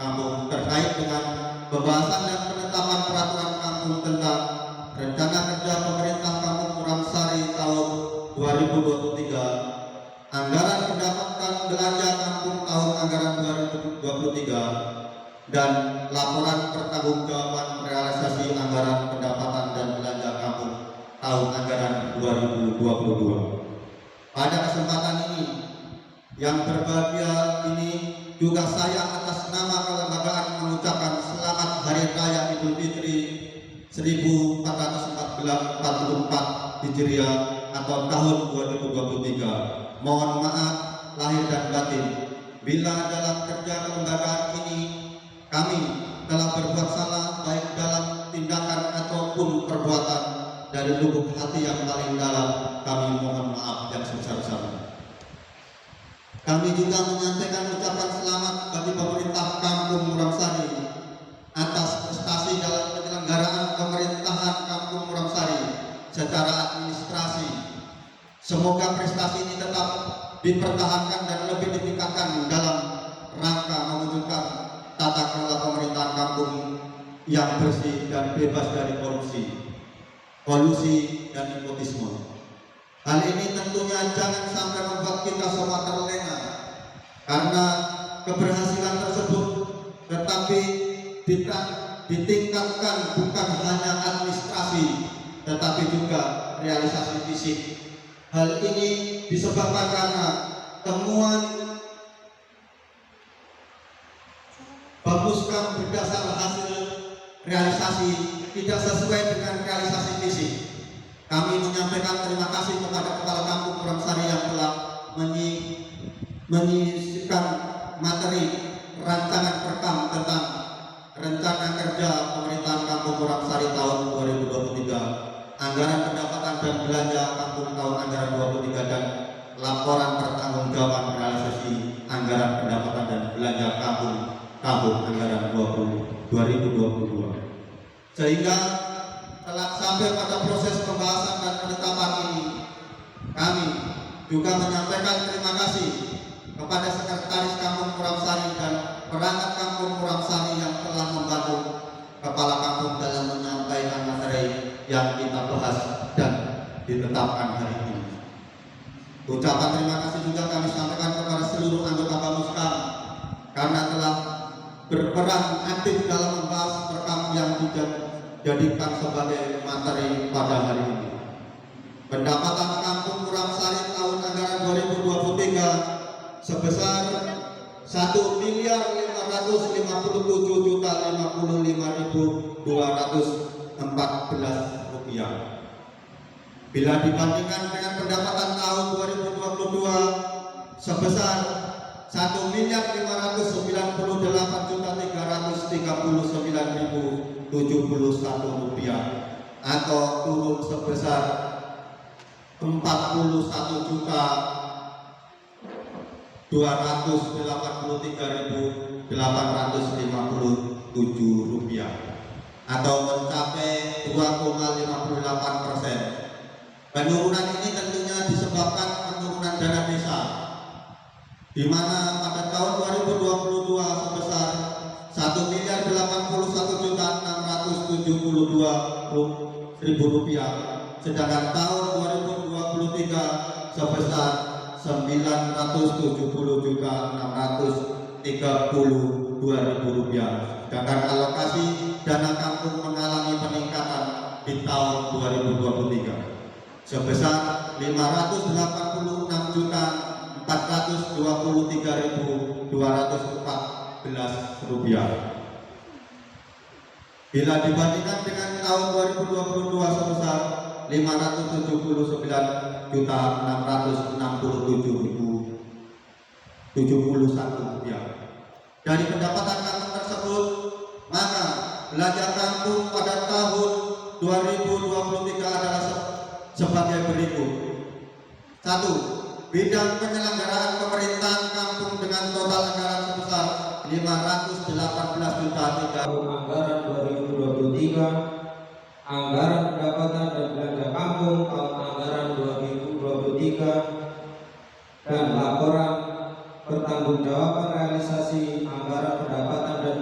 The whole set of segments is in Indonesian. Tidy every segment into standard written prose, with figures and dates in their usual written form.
Kampung terkait dengan pembahasan dan penetapan peraturan kampung tentang rencana kerja pemerintah Kampung Murangsari tahun 2023, anggaran pendapatan belanja kampung tahun anggaran 2023, dan laporan pertanggungjawaban realisasi anggaran pendapatan dan belanja kampung tahun anggaran 2022. Pada kesempatan ini, yang berbahagia ini juga saya atas nama kelembagaan mengucapkan selamat Hari Raya Idul Fitri 1444 Hijriah atau tahun 2023. Mohon maaf lahir dan batin bila dalam kerja kelembagaan ini kami telah berbuat salah baik dalam tindakan ataupun perbuatan. Dari lubuk hati yang paling dalam kami mohon maaf yang sebesar-besarnya. Kami juga menyampaikan ucapan selamat bagi pemerintah Kampung Murangsari atas prestasi dalam penyelenggaraan pemerintahan Kampung Murangsari secara administrasi. Semoga prestasi ini tetap dipertahankan dan lebih ditingkatkan dalam rangka mewujudkan tata kelola pemerintahan kampung yang bersih dan bebas dari korupsi, kolusi, dan nepotisme. Hal ini tentunya jangan sampai membuat kita semua terlena karena keberhasilan tersebut, tetapi ditingkatkan bukan hanya administrasi tetapi juga realisasi fisik. Hal ini disebabkan karena temuan Bamuskam berdasar hasil realisasi tidak sesuai dengan realisasi fisik. Kami menyampaikan terima kasih kepada Kepala Kampung Murangsari yang telah menyisipkan materi rancangan rekam tentang rencana kerja pemerintahan Kampung Murangsari tahun 2023, anggaran pendapatan dan belanja kampung tahun anggaran 2023, dan laporan pertanggungjawaban realisasi anggaran pendapatan dan belanja kampung anggaran 2022. Sehingga telah sampai pada proses pembahasan dan penetapan ini, kami juga menyampaikan terima kasih kepada Sekretaris Kampung Murangsari dan perangkat Kampung Murangsari yang telah membantu Kepala Kampung dalam menyampaikan materi yang kita bahas dan ditetapkan hari ini. Ucapan terima kasih juga kami sampaikan kepada seluruh anggota Bamuskam karena telah berperan aktif dalam membahas rekam yang dijadikan sebagai materi pada hari ini. Pendapatan Kampung Murangsari tahun anggaran 2023 sebesar Rp1.555.214 bila dibandingkan dengan pendapatan tahun 2022 sebesar Rp1.558.339.071 atau turun sebesar Rp1.283.857 atau mencapai 2,58%. Penurunan ini tentunya disebabkan penurunan dana desa, di mana pada tahun 2022 sebesar Rp1.081.672.000, sedangkan tahun 2023 sebesar Rp970.632.000, sedangkan alokasi dana kampung mengalami peningkatan di tahun 2023 sebesar Rp586.423.214 bila dibandingkan dengan tahun 2022 sebesar Rp579.667.071. Dari pendapatan kampung tersebut, maka belanja kampung pada tahun 2023 adalah sebagai berikut. 1. Bidang penyelenggaraan pemerintahan kampung dengan total anggaran sebesar Rp518.300.000 anggaran 2023, anggaran pendapatan dan belanja kampung tahun anggaran 2023, dan laporan pertanggungjawaban realisasi anggaran pendapatan dan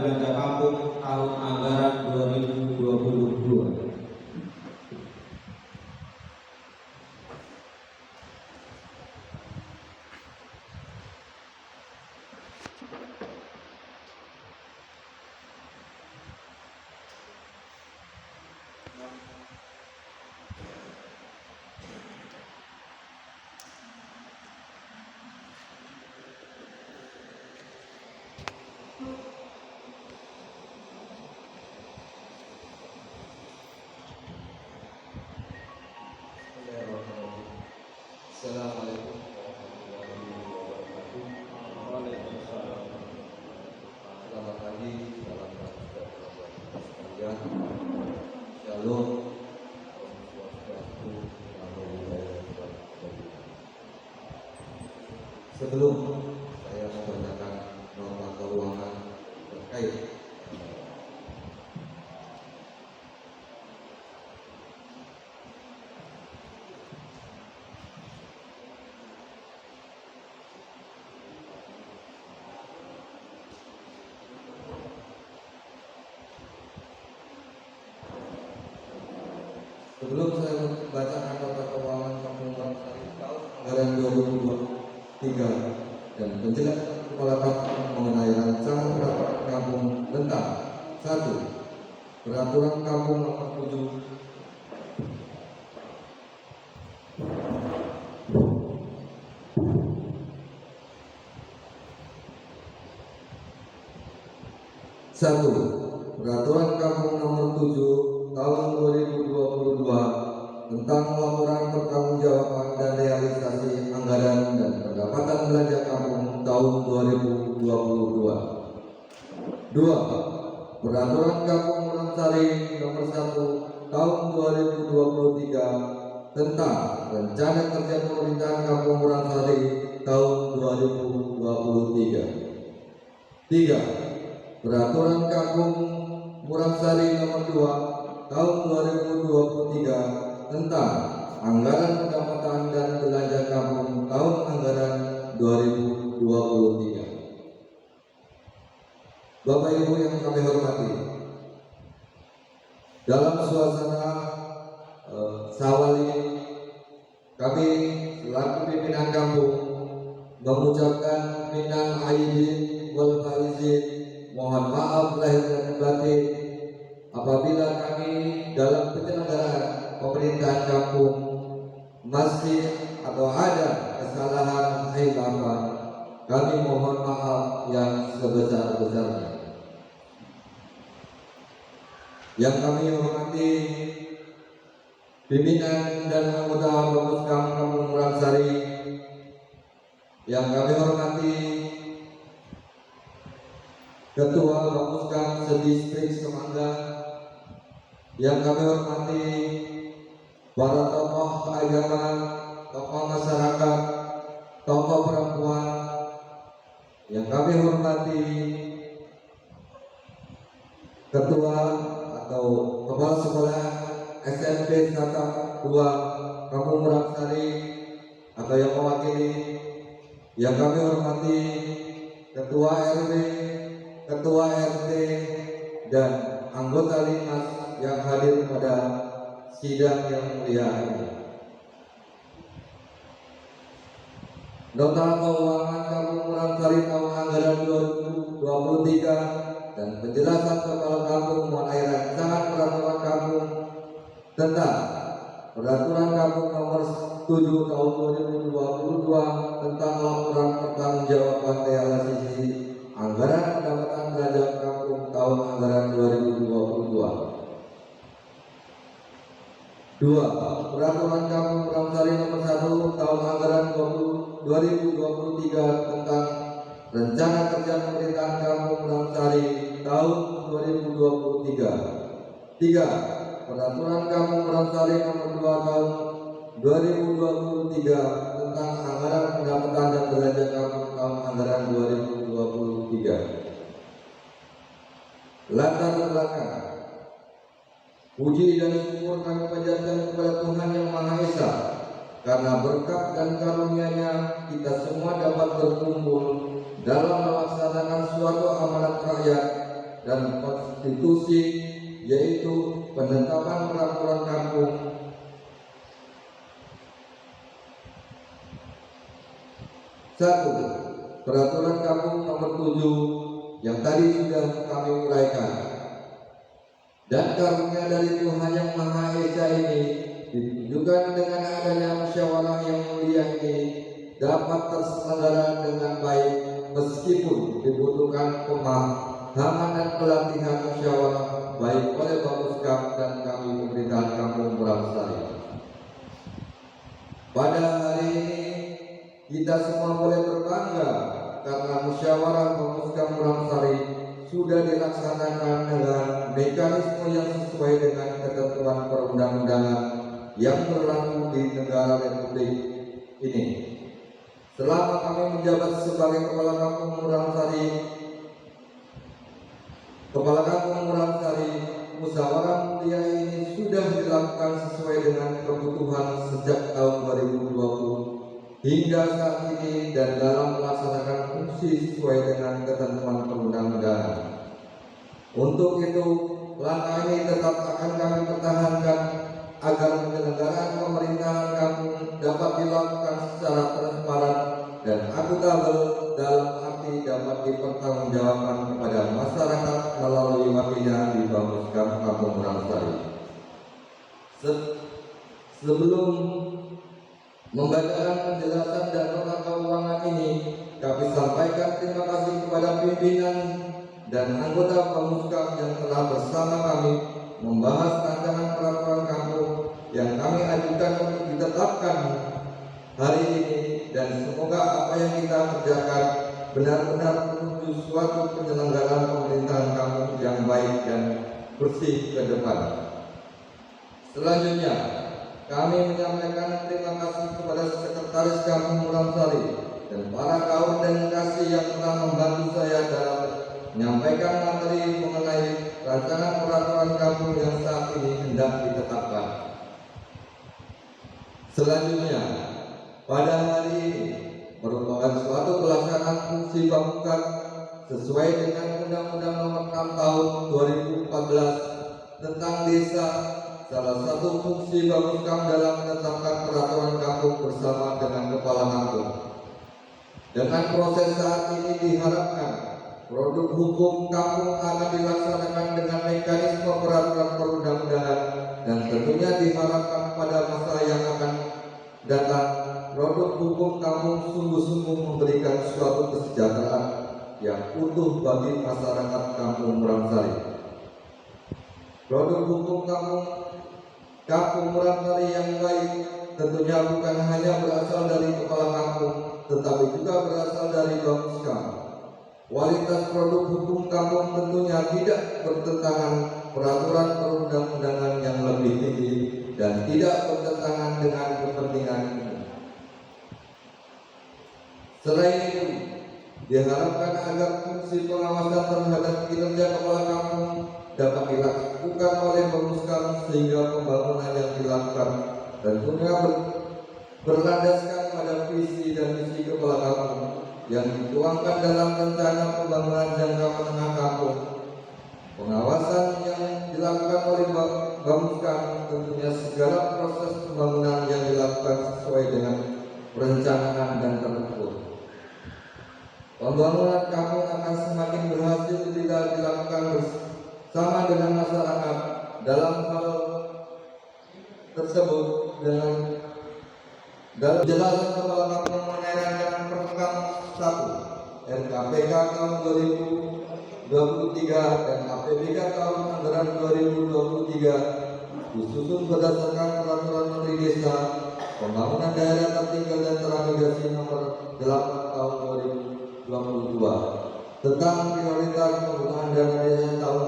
Assalamualaikum warahmatullahi wabarakatuh. Waalaikumsalam. Selamat pagi, salam sejahtera buat kita sekalian. Shalom. Om Swastiastu, Namo Buddhaya, Salam kebajikan. Sebelum saya membacakan nota keuangan terkait Sebelum saya membacakan nota keuangan Kampung Bangsari tahun anggaran 2023 dan penjelasan Kepala Kampung mengenai rancangan peraturan kampung tentang 1. Peraturan Kampung Nomor 7 1. Peraturan Kampung Nomor 7 Tahun 2022 tentang laporan pertanggungjawaban dan realisasi anggaran dan pendapatan belanja kampung tahun 2022. 2. Peraturan Kampung Murangsari Nomor 1 Tahun 2023 tentang rencana kerja pemerintahan Kampung Murangsari tahun 2023. 3. Peraturan Kampung Murangsari Nomor 2 Tahun 2023 tentang anggaran pendapatan dan belanja kampung tahun anggaran 2023. Bapak Ibu yang kami hormati, dalam suasana Syawal ini kami selaku pimpinan kampung mengucapkan minal aidin wal faizin, mohon maaf lahir dan batin apabila kami dalam penyelenggaraan pemerintahan kampung masih atau ada kesalahan khilafah, kami mohon maaf yang sebesar-besarnya. Yang kami hormati pimpinan dan anggota Bamuskam Kampung Murangsari, yang kami hormati Ketua Bamuskam Sedistrik Semangga, yang kami hormati para tokoh agama, tokoh masyarakat, tokoh perempuan, yang kami hormati Ketua atau Kepala Sekolah SMP Sata 2 Kampung Murangsari atau yang mewakili, yang kami hormati Ketua RW, Ketua RT, dan anggota Limas yang hadir pada sidang yang mulia ini. Nota keuangan Kampung Murangsari tahun anggaran 2023 dan penjelasan Kepala Kampung mengenai rancangan peraturan kampung tentang Peraturan Kampung Nomor 7 Tahun 2022 tentang laporan pertanggungjawaban realisasi anggaran pendapatan belanja kampung tahun anggaran 2022. 2. Peraturan Kampung Murangsari Nomor 1 Tahun anggaran 2023 tentang rencana kerja pemerintahan Kampung Murangsari tahun 2023. 3. Peraturan Kampung Murangsari Nomor 2 Tahun 2023 tentang anggaran pendapatan dan belanja kampung tahun anggaran 2023. Latar belakang. Puji dan syukur kami panjatkan kepada Tuhan Yang Maha Esa, karena berkat dan karunia-Nya kita semua dapat berkumpul dalam melaksanakan suatu amanat rakyat dan konstitusi, yaitu penetapan peraturan kampung. Satu, Peraturan Kampung Nomor 7 yang tadi sudah kami uraikan. Dan karunia dari Tuhan Yang Maha Esa ini ditunjukkan dengan adanya musyawarah yang mulia ini dapat terselenggara dengan baik meskipun dibutuhkan pemahaman dan pelatihan musyawarah baik oleh Bamuskam dan kami pemerintahan Kampung Murangsari. Pada hari ini kita semua boleh berbangga karena musyawarah Bamuskam Murangsari sudah dilaksanakan dengan mekanisme yang sesuai dengan ketentuan perundang-undangan yang berlaku di negara Republik ini. Selama kami menjabat sebagai Kepala Kampung Murangsari, musyawarah mulia ini sudah dilakukan sesuai dengan kebutuhan sejak tahun 2020 hingga saat ini dan dalam melaksanakan fungsi sesuai dengan ketentuan perundang-undangan. Untuk itu, langkah ini tetap akan kami pertahankan agar penyelenggaraan pemerintahan kampung dapat dilakukan secara transparan dan akuntabel, dalam arti dapat dipertanggungjawabkan kepada masyarakat melalui wakilnya di Bamuskam Kampung Murangsari. Sebelum membacakan penjelasan dan nota keuangan ini, kami sampaikan terima kasih kepada pimpinan dan anggota Bamuskam yang telah bersama kami membahas rancangan peraturan kampung yang kami ajukan untuk ditetapkan hari ini, dan semoga apa yang kita kerjakan benar-benar menuju suatu penyelenggaraan pemerintahan kampung yang baik dan bersih ke depan. Selanjutnya, kami menyampaikan terima kasih kepada Sekretaris Kampung Murangsari dan para kawan delegasi yang telah membantu saya dalam menyampaikan materi mengenai rancangan peraturan kampung yang saat ini hendak ditetapkan. Selanjutnya, pada hari ini merupakan suatu pelaksanaan fungsi Bamuskam sesuai dengan Undang-Undang Nomor 6 Tahun 2014 tentang Desa. Salah satu fungsi Bamuskam dalam menetapkan peraturan kampung bersama dengan Kepala Kampung. Dengan proses saat ini diharapkan produk hukum kampung akan dilaksanakan dengan mekanisme peraturan perundang-undangan, dan tentunya diharapkan pada masa yang akan datang produk hukum kampung sungguh-sungguh memberikan suatu kesejahteraan yang utuh bagi masyarakat Kampung Murangsari. Produk hukum Kampung Murangsari yang baik tentunya bukan hanya berasal dari Kepala Kampung, tetapi juga berasal dari Bamuskam. Kualitas produk hukum kampung tentunya tidak bertentangan peraturan perundang-undangan yang lebih tinggi dan tidak bertentangan dengan kepentingan umum. Selain itu, diharapkan agar fungsi pengawasan terhadap kinerja Kepala Kampung dapat dilakukan oleh Bamuskam sehingga pembangunan yang dilakukan tentunya berlandaskan pada visi dan misi Kepala Kampung yang dituangkan dalam rencana pembangunan jangka menengah kampung. Pengawasan yang dilakukan oleh Bamuskam tentunya segala proses pembangunan yang dilakukan sesuai dengan perencanaan dan terukur. Pembangunan kampung akan semakin berhasil bila dilakukan bersama dengan masyarakat. Dalam hal tersebut, dalam penjelasan Kepala Kampung mengenai rancangan peraturan 1 RKPK tahun 2023 dan APBK tahun anggaran 2023 disusun berdasarkan peraturan Menteri Desa Pembangunan Daerah Tertinggal dan Transmigrasi nomor 8 tahun 2022 tentang prioritas penggunaan dana desa tahun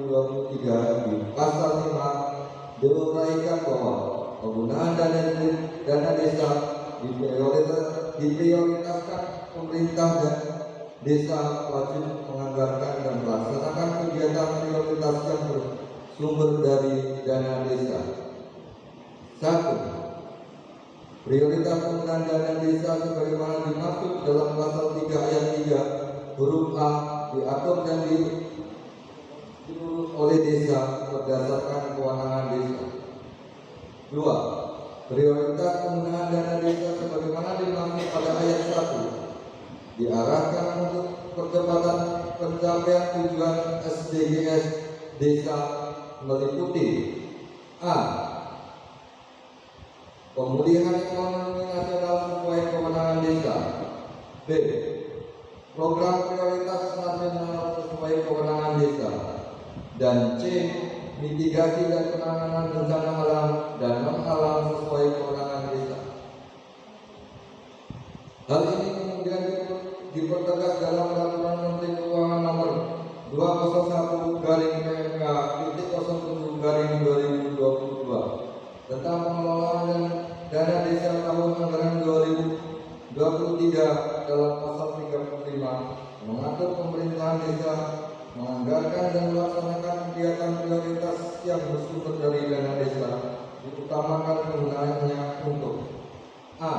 2023. Di pasal 5 diuraikan bahwa penggunaan dana desa diprioritaskan pemerintah dan desa wajib menganggarkan dan melaksanakan kegiatan prioritas yang bersumber dari dana desa. 1. Prioritas penggunaan dana desa sebagaimana dimaksud dalam pasal 3 ayat 3 huruf A diatur dan diurus oleh desa berdasarkan kewenangan desa. 2. Prioritas penggunaan dana desa sebagaimana dimaksud pada ayat 1 diarahkan untuk percepatan pencapaian tujuan SDGs desa meliputi: A. Pemulihan ekonomi nasional sesuai kewenangan desa. B. Program prioritas nasional sesuai kewenangan desa. Dan C. Mitigasi dan penanganan bencana alam dan non-alam sesuai kewenangan desa. Hal ini kemudian dipertegas dalam Peraturan Menteri Keuangan Nomor 201/07/2022 tentang pengelolaan dana desa tahun anggaran 2023 dalam pasal 35 mengatur pemerintahan desa menganggarkan dan melaksanakan kegiatan prioritas yang bersumber dari dana desa, diutamakan penggunaannya untuk: A.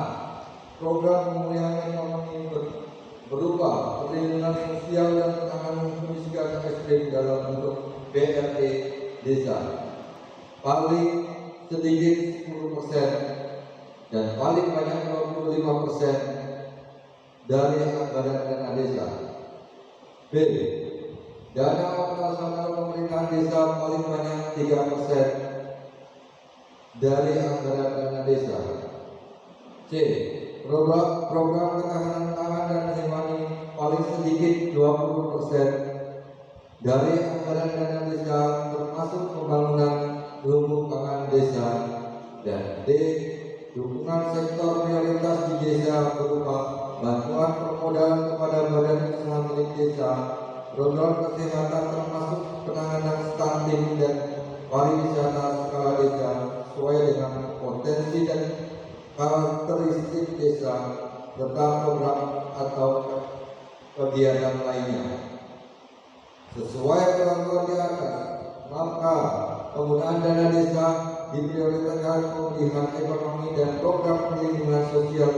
Program pemulihan ekonomi berupa perlindungan sosial dan penanganan kemiskinan ekstrim dalam bentuk BLT desa paling sedikit 10% dan paling banyak 25% dari anggaran dana desa. B. Dana operasional pemerintahan desa paling banyak 3% dari anggaran dana desa. C. Program ketahanan pangan dan hemani paling sedikit 20% dari anggaran dana desa termasuk pembangunan lumbung pangan desa. Dan D. Dukungan sektor prioritas di desa berupa bantuan permodalan kepada badan usaha milik desa, program kesehatan termasuk penanganan stunting dan pariwisata skala desa sesuai dengan potensi dan karakteristik desa, serta program atau kegiatan lainnya. Sesuai ketentuan di atas, maka penggunaan dana desa diprioritaskan pemulihan ekonomi dan program perlindungan sosial,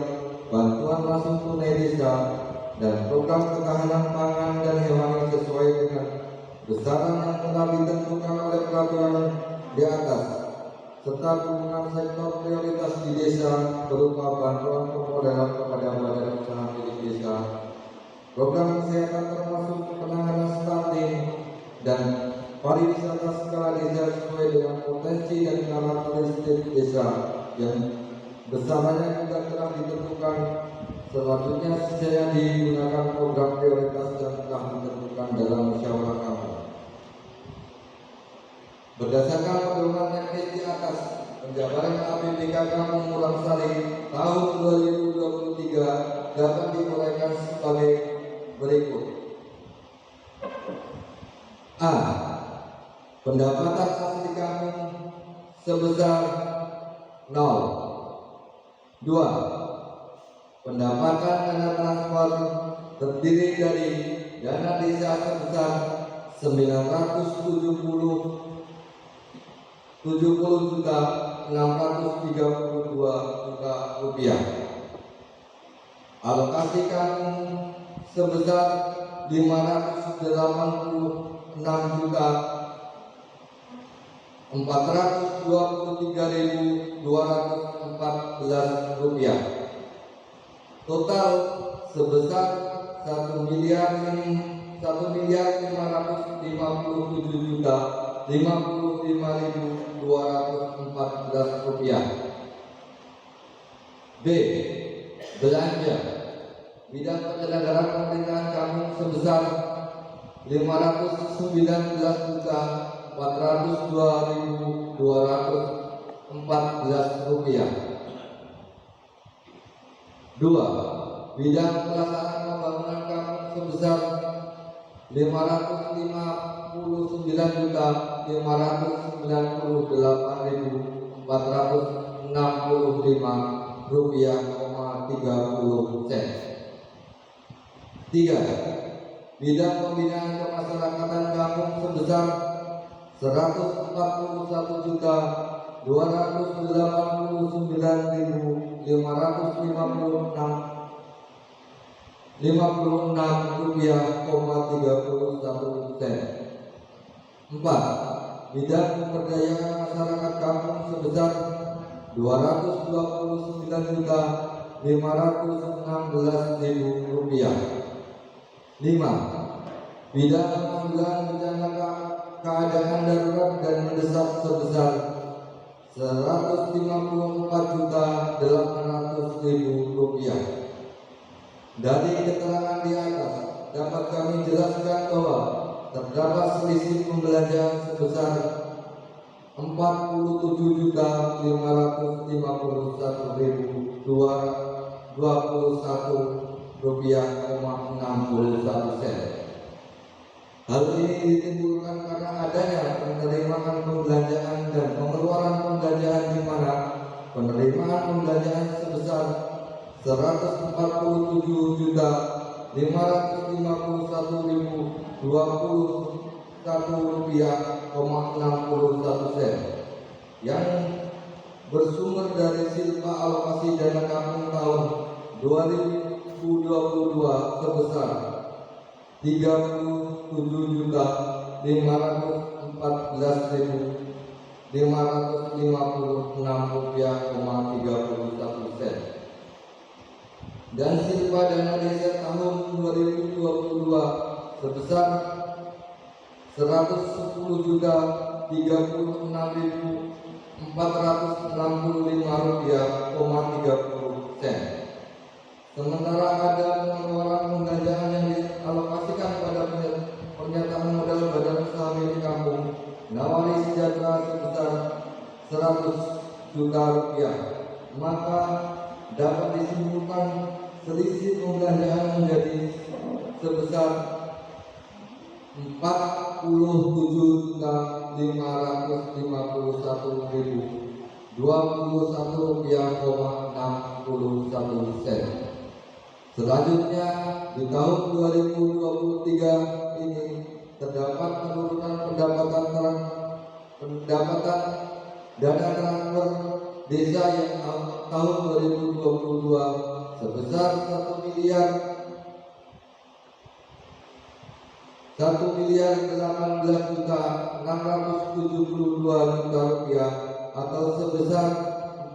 bantuan langsung tunai desa, dan program ketahanan pangan dan hewani sesuai dengan besaran yang telah ditentukan oleh peraturan di atas, serta dukungan sektor prioritas di desa berupa bantuan pemodalan kepada badan usaha milik desa, program kesehatan termasuk penanganan stunting dan pariwisata skala desa sesuai dengan potensi dan karakteristik desa yang besarannya juga telah ditentukan. Selanjutnya sisanya digunakan program prioritas yang telah ditentukan dalam musyawarah kampung. Berdasarkan pedoman teknis di atas, penjabaran APBK Kampung Murangsari tahun 2023 dapat diuraikan sebagai berikut. A. Pendapatan asli kampung sebesar 0. 2. Pendapatan dana transfer terdiri dari dana desa sebesar 70.632 rupiah. Alokasi kampung sebesar 586.423.214 rupiah. Total sebesar 1.557.055.214 rupiah. B. Belanja bidang penyelenggaraan pemerintahan kampung sebesar 519.402.214 rupiah. 2. Bidang pelaksanaan pembangunan kampung sebesar 559.468.465 rupiah, 30 sen. 3. Bidang pembinaan kemasyarakatan kampung sebesar 141.289.556 rupiah, 31 sen. 4. Bidang pemberdayaan masyarakat kampung sebesar 229.516.000 rupiah. 5. Bidang penanggulangan bencana keadaan darurat dan mendesak sebesar 154.800.000 rupiah. Dari keterangan di atas dapat kami jelaskan bahwa terdapat selisih pembelanjaan sebesar 47.551.221 rupiah, 61 sen. Hal ini ditimbulkan karena adanya penerimaan pembelanjaan dan pengeluaran pembelanjaan di mana penerimaan pembelanjaan sebesar 147.551.021 rupiah, 61 sen yang bersumber dari silpa alokasi dana kampung tahun 2022 sebesar 37.514.556 rupiah, 31 sen. Dan silpa dana desa tahun 2022 sebesar 110.036.465 rupiah, 30 sen. Sementara ada pengeluaran pembelanjaan yang dialokasikan pada pernyataan modal badan usaha milik kampung Nawari Sejahtera sebesar 100 juta rupiah, maka dapat disimpulkan selisih pembelanjaan menjadi sebesar 47.551.021 rupiah, 61 sen. Selanjutnya di tahun 2023 ini terdapat penurunan pendapatan dana transfer desa yang tahun 2022 sebesar 1.018.672.000 rupiah atau sebesar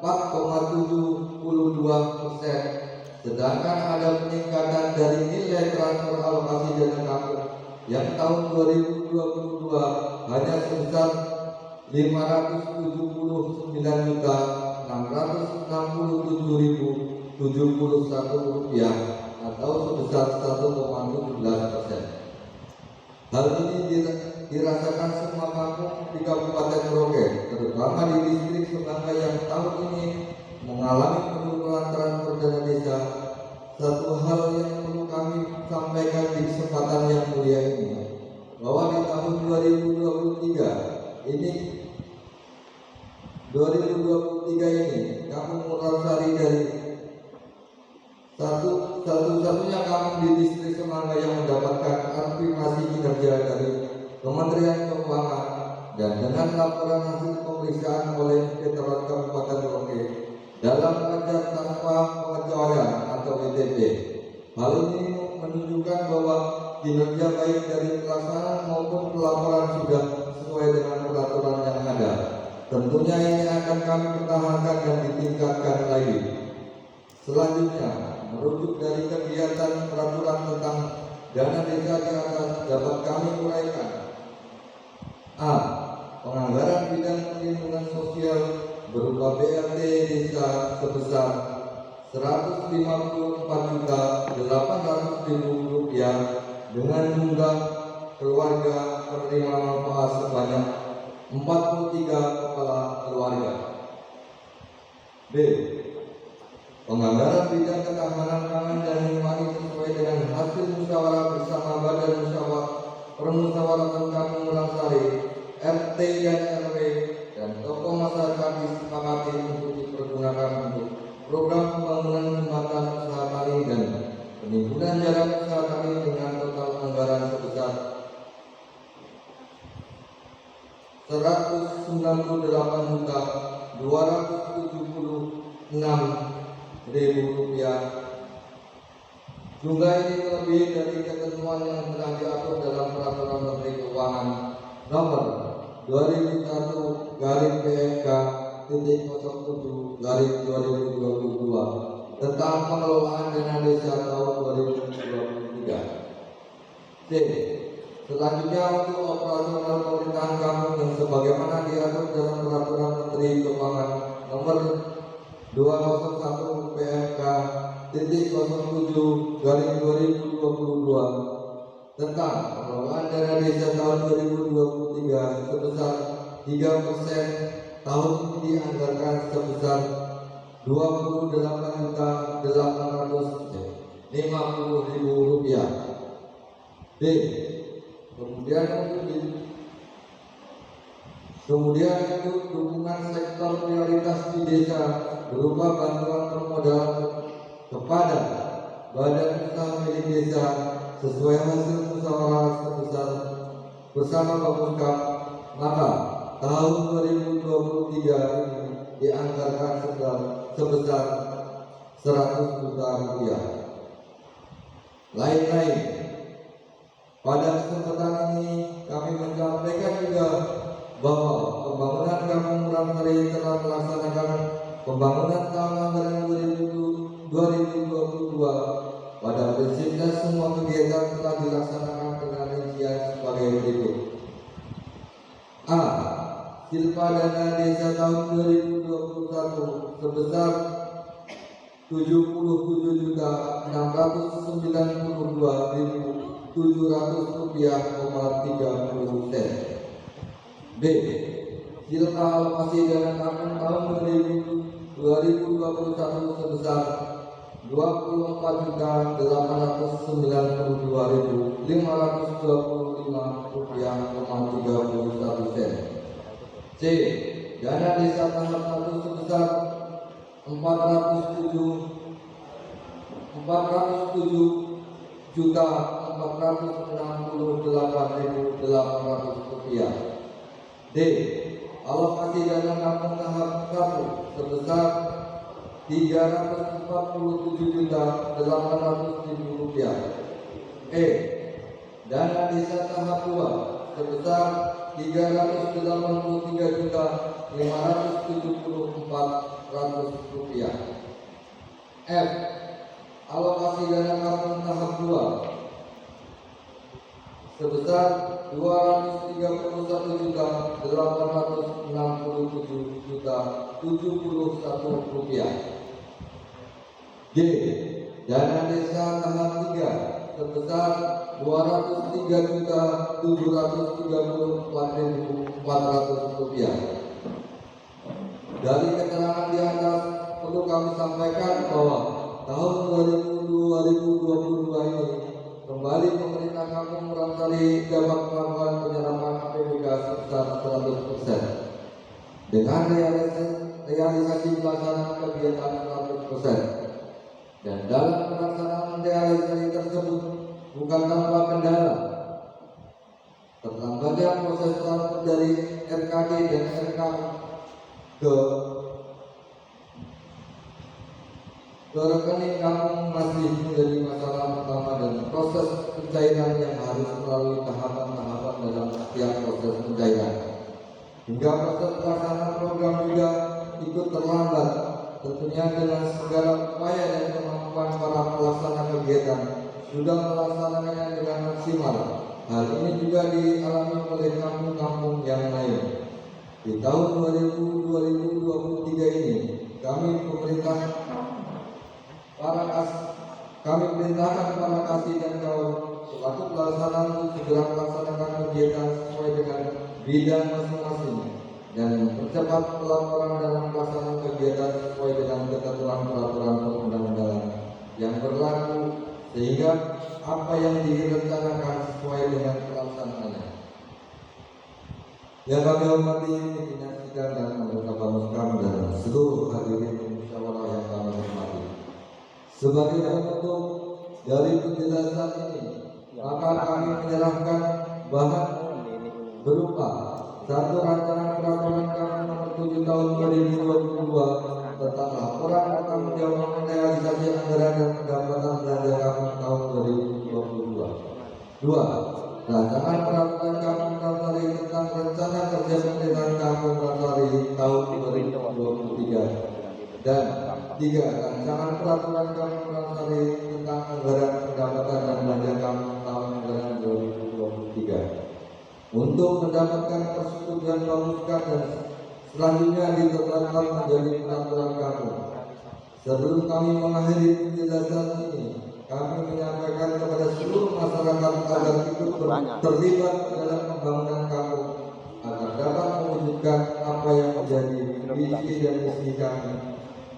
4,72%. Sedangkan ada peningkatan dari nilai transfer alokasi dana kampung yang tahun 2022 hanya sebesar 569.667.071 rupiah atau sebesar 1,17%. Hal ini dirasakan semua kampung di Kabupaten Merauke, terutama di distrik Semangga yang tahun ini mengalami penurunan transfer dana desa. Satu hal yang perlu kami sampaikan di kesempatan yang mulia ini, bahwa di tahun 2023 ini Kampung Murarsari dari satu-satunya kampung di distrik Semangga yang mendapatkan afirmasi kinerja dari Kementerian Keuangan dan dengan laporan hasil pemeriksaan oleh Inspektorat Kabupaten Merauke dalam pajak tanpa pengecualian atau ITP. Hal ini menunjukkan bahwa kinerja baik dari pelaksanaan maupun pelaporan sudah sesuai dengan peraturan yang ada. Tentunya ini akan kami pertahankan dan ditingkatkan lagi. Selanjutnya, merujuk dari kegiatan peraturan tentang dana desa di atas dapat kami uraikan. A. Penganggaran bidang perlindungan sosial berupa BLT desa sebesar 154.800.000 rupiah dengan jumlah keluarga penerima manfaat sebanyak 43 kepala keluarga. B. Penganggaran bidang ketahanan pangan dan hewani sesuai dengan hasil musyawarah bersama Badan Permusyawaratan Kampung Murarsari, RT dan RW dan tokoh masyarakat disepakati untuk dipergunakan untuk program pembangunan jembatan usaha tani dan penimbunan jalan usaha tani dengan total anggaran sebesar 198.276.000 rupiah. Jumlah ini lebih dari ketentuan yang telah diatur dalam Peraturan Menteri Keuangan Nomor 2001/PMK.07/2022 tentang pengelolaan dana desa tahun 2023. C. Selanjutnya untuk operasional pemerintahan kampung yang sebagaimana diatur dalam Peraturan Menteri Keuangan Nomor 201 PMK titik 07 garing 2022 tentang pengelolaan dana desa tahun 2023 sebesar 3%, tahun ini dianggarkan sebesar 28.850.000 rupiah. D. Kemudian untuk dukungan sektor prioritas di desa berupa bantuan permodalan kepada badan usaha milik desa sesuai hasil musyawarah sebesar bersama Bapusdam, maka tahun 2023 ini dianggarkan sebesar 100 juta rupiah. Lain-lain. Pada kesempatan ini kami menyampaikan juga bahwa pembangunan Kampung Murangsari telah melaksanakan pembangunan tahun anggaran 2022. Pada prinsipnya semua kegiatan telah dilaksanakan dengan rincian sebagai berikut. A. Silpa dana desa tahun 2021 sebesar 77.692.700 rupiah, 30 sen. B. Silpa alokasi dana kampung tahun 2021 sebesar 24.892.525 rupiah, 31 sen. C. Dana desa tahap 1 sebesar 407.468.800 rupiah. D. Alokasi dana kampung tahap 1 sebesar 347.800.000 rupiah. E. Dana desa tahap 2 sebesar 383.574.000 rupiah. F. Alokasi dana kampung tahap 2 sebesar 237.867.071 rupiah. G. Dana desa tahap 3 sebesar 203.734.400 rupiah. Dari keterangan di atas perlu kami sampaikan bahwa tahun 2022 ini kembali pemerintah Kampung Murangsari dapat melakukan penyerapan APBK sebesar 100% dengan realisasi pelaksanaan kegiatan 100%. Dan dalam pelaksanaan realisasi tersebut bukan tanpa kendala. Terlambatnya proses transfer dari RKD dan RK ke rekening kampung masih menjadi masalah utama dan proses pencairan yang harus melalui tahapan-tahapan dalam setiap proses pencairan. Hingga proses pelaksanaan program juga ikut terlambat, tentunya dengan segala upaya dan kemampuan para pelaksana kegiatan sudah melaksanakannya dengan maksimal. Hal ini juga dialami oleh kampung-kampung yang lain. Di tahun 2023 ini kami perintahkan para kasih dan kawan selaku pelaksana untuk segera melaksanakan kegiatan sesuai dengan bidang masing-masing dan mempercepat pelaporan dalam pelaksanaan kegiatan sesuai dengan ketentuan peraturan perundang-undangan yang berlaku sehingga apa yang direncanakan sesuai dengan pelaksanaannya. Yang kami hormati pimpinan sidang dan anggota Bapusdam dan seluruh hadirin musyawarah yang kami hormati. Sebagai penutup dari penjelasan ini, maka kami menyerahkan bahan berupa satu rancangan peraturan Kampung Nomor 7 Tahun 2022 tentang laporan pertanggungjawaban realisasi anggaran dan pendapatan belanja kampung tahun 2022. 2. Rancangan peraturan Kampung Murangsari tentang rencana kerja pemerintahan Kampung Murangsari tahun 2023. Dan 3. Rancangan peraturan Kampung Murangsari tentang anggaran pendapatan dan belanja kampung tahun anggaran 2023. 2023 untuk mendapatkan persetujuan pemuskar dan selanjutnya ditetapkan menjadi peraturan kampung. Sebelum kami mengakhiri penjelasan ini, kami menyampaikan kepada seluruh masyarakat agar ikut terlibat dalam pembangunan kampung agar dapat mewujudkan apa yang menjadi visi dan misi kami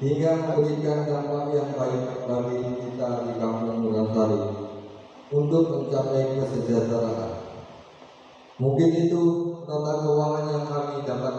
hingga memberikan dampak yang baik bagi kita di Kampung Muransari untuk mencapai kesejahteraan. Mungkin itu nota keuangan yang kami dapat